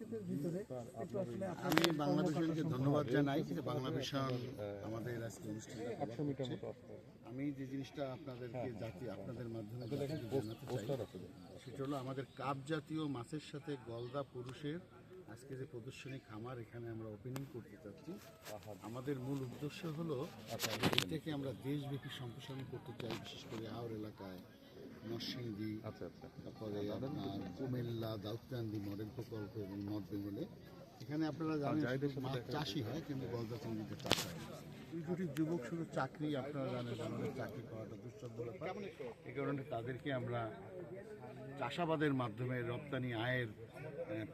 সংস্কৃতির ভিতরে একটু আসলে আমি বাংলাদেশকে ধন্যবাদ জানাই যে বাংলা ভিশন আমাদের আজকে অনুষ্ঠানটা করছে। আমি যে জিনিসটা আপনাদেরকে আপনাদের মাধ্যমে জানাতে চাই সেটা হলো আমাদের কাপ জাতীয় মাছের সাথে গলদা পুরুষের আজকে যে প্রদর্শনী খামার এখানে আমরা ওপেনিং করতে চাচ্ছি। আমাদের মূল উদ্দেশ্য হলো এটাকে আমরা দেশব্যাপী সম্প্রসারণ করতে চাই, বিশেষ করে আওর এলাকায় নরসিংদী, তারপরে আপনার কুমিল্লা, দাউদকান্দি মডেল প্রকল্প এবং নর্থ বেঙ্গলে। এখানে আপনারা জানেন মাছ চাষি হয় কিন্তু গলদা চিংড়িতে চাষ হয়। দুটি যুবক শুধু চাকরি আপনারা জানেন আমাদের চাকরি করাটা দুঃসাধ্য ব্যাপার। এই কারণে তাদেরকে আমরা চাষাবাদের মাধ্যমে রপ্তানি আয়ের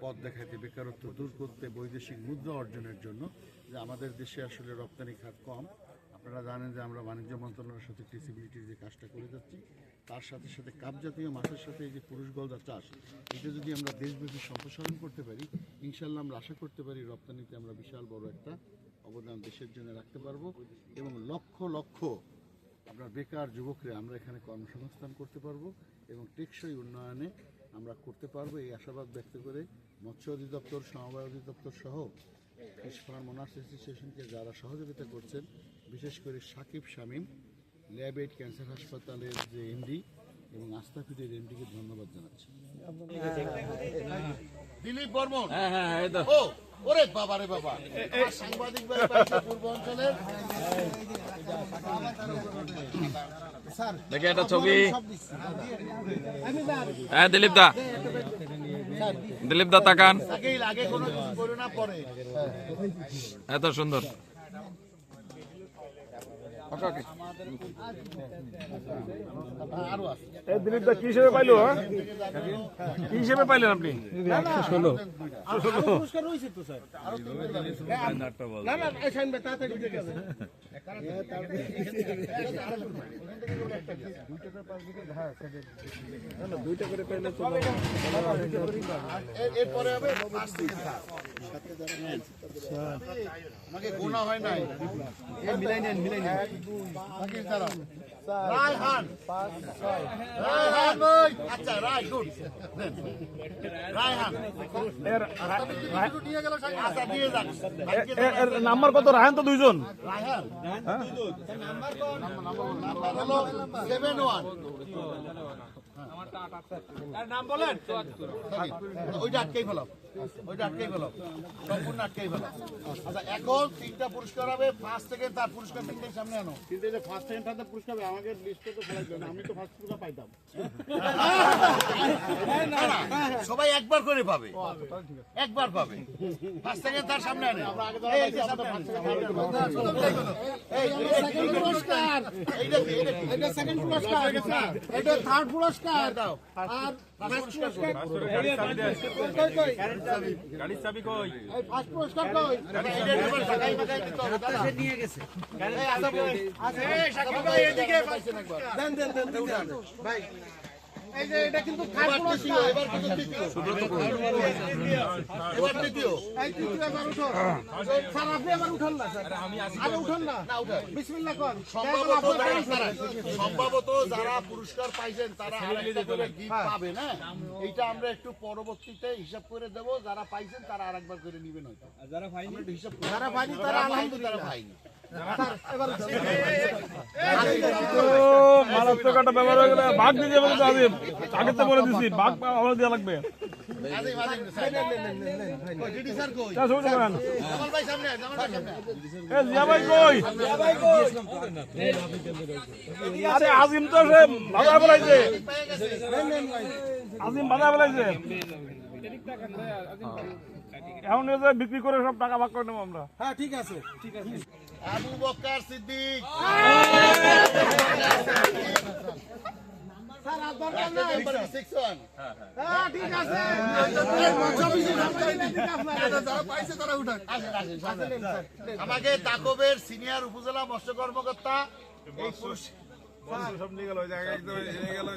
পথ দেখাতে, বেকারত্ব দূর করতে, বৈদেশিক মুদ্রা অর্জনের জন্য, যে আমাদের দেশে আসলে রপ্তানি খাত কম। আপনারা জানেন যে আমরা বাণিজ্য মন্ত্রণালয়ের সাথে ট্রেসিবিলিটির যে কাজটা করে যাচ্ছি, তার সাথে সাথে কাপ জাতীয় মাছের সাথে এই যে পুরুষ গলদা চাষ, এটা যদি আমরা দেশব্যাপী সম্প্রসারণ করতে পারি, ইনশাল্লাহ আমরা আশা করতে পারি রপ্তানিতে আমরা বিশাল বড় একটা অবদান দেশের জন্য রাখতে পারবো এবং লক্ষ লক্ষ আপনার বেকার যুবকরা আমরা এখানে কর্মসংস্থান করতে পারবো এবং টেকসই উন্নয়নে আমরা করতে পারবো, এই আশাবাদ ব্যক্ত করে মৎস্য অধিদপ্তর, সমবায় অধিদপ্তর সহ ফিশ ফার্ম ওনার্স অ্যাসোসিয়েশনকে যারা সহযোগিতা করছেন, বিশেষ করে সাকিব শামীম, ল্যাব এইড ক্যান্সার হাসপাতালের যে এমডি এবং আস্থাপীঠের এমডিকে ধন্যবাদ জানাচ্ছি। দিলীপ বর্মন, ও ওরে বাবা রে বাবা, সাংবাদিক ভাই পূর্ব অঞ্চলের দেখে একটা ছবি। হ্যাঁ দিলীপ দা, দিলীপ দা তাকান, আগে কোনো কিছু করে না পরে এত সুন্দর। দিলীপ দা কি হিসেবে পাইলো? কি হিসেবে পাইলেন আপনি? 116 পুরস্কার রয়েছে তো স্যার। না না আইসান বে তাড়াতাড়ি দিতে গেছে। দুইটা করে পাইলে তো এরপরে হবে 5 থেকে 7 আমাকে গোনা হয় নাই। এই মিলাই নেন বাকি তারা রায়হান 5 6 রায়হান ভাই, আচ্ছা রাই গুড রায়হান দিয়ে গেল, আচ্ছা দিয়ে যাক। এর নাম্বার কত? রায়হান তো দুইজন। রায়হান নাম্বার কোন? নাম্বার হলো 71। নাম বলেন, ওইটা আটকেই ফেলাও, ওইটা আটকেই ফেলাও, সম্পূর্ণ আটকেই ফেলাও। আচ্ছা এখন 3টা পুরস্কার হবে, ফার্স্ট সেকেন্ড তার পুরস্কার 3টাই সামনে আনো। কিন্তু যে ফার্স্ট সেকেন্ড থার্ড পুরস্কার আমাকে লিস্টে তো ফেলাই দেন, আমি তো ফার্স্ট পুরস্কার পাইতাম। সবাই একবার করে পাবে, একবার পাবে। ফার্স্ট সেকেন্ড তার সামনে আনে, এই যে সামনে এই সেকেন্ড পুরস্কার, এইটা কি? এটা সেকেন্ড পুরস্কার, এটা থার্ড পুরস্কার দাও। আর ফার্স্ট পুরস্কার গাড়ির চাবি কই? এই ফার্স্ট পুরস্কার কই? এটা এবার ঢাকাই ঢাকাই দিতে হবে, দাদা সে নিয়ে গেছে। এই আচ্ছা এই সাকিব ভাই এদিকে দেন দেন দেন ভাই। এই যে এটা কিন্তু থার্ড পুরস্কার, এবার কিন্তু তৃতীয়, এবার তৃতীয়, এই তৃতীয় এবার উঠো স্যার। আপনি এবার উঠান না স্যার, আরে উঠান না, না উঠান, বিসমিল্লাহ কোন। সম্ভবত যারা পুরস্কার পাইছেন তারা আরেকটা করে গিফট পাবে না, এইটা আমরা একটু পরবর্তীতে হিসাব করে দেব। যারা পাইছেন তারা আরেকবার করে নেবেন হয়তো, যারা পাইনি হিসাব, যারা পাইনি তারা আলহামদুলিল্লাহ পাইনি। মারাত্মক একটা ব্যাপার হয়ে গেলে ভাগ দিয়ে বলতে আজিম, আগে তো বলে দিছি ভাগ আমার দেওয়া লাগবে। আরে আজিম তো সে বাধা বেলাইছে, আজিম বাধা বেলাইছে। এখন বিক্রি করে সব টাকা ভাগ করে নেবো আমরা। হ্যাঁ ঠিক আছে, ঠিক আছে। আবু বকর সিদ্দিক স্যার আর দরকার নাই। 61 হ্যাঁ ঠিক আছে। যারা পাইছে তারা উঠান। আমাকে তাকবের সিনিয়র উপজেলা মৎস্য কর্মকর্তা এই সব নিয়ে গেল ওই জায়গায়, একদম নিয়ে গেল।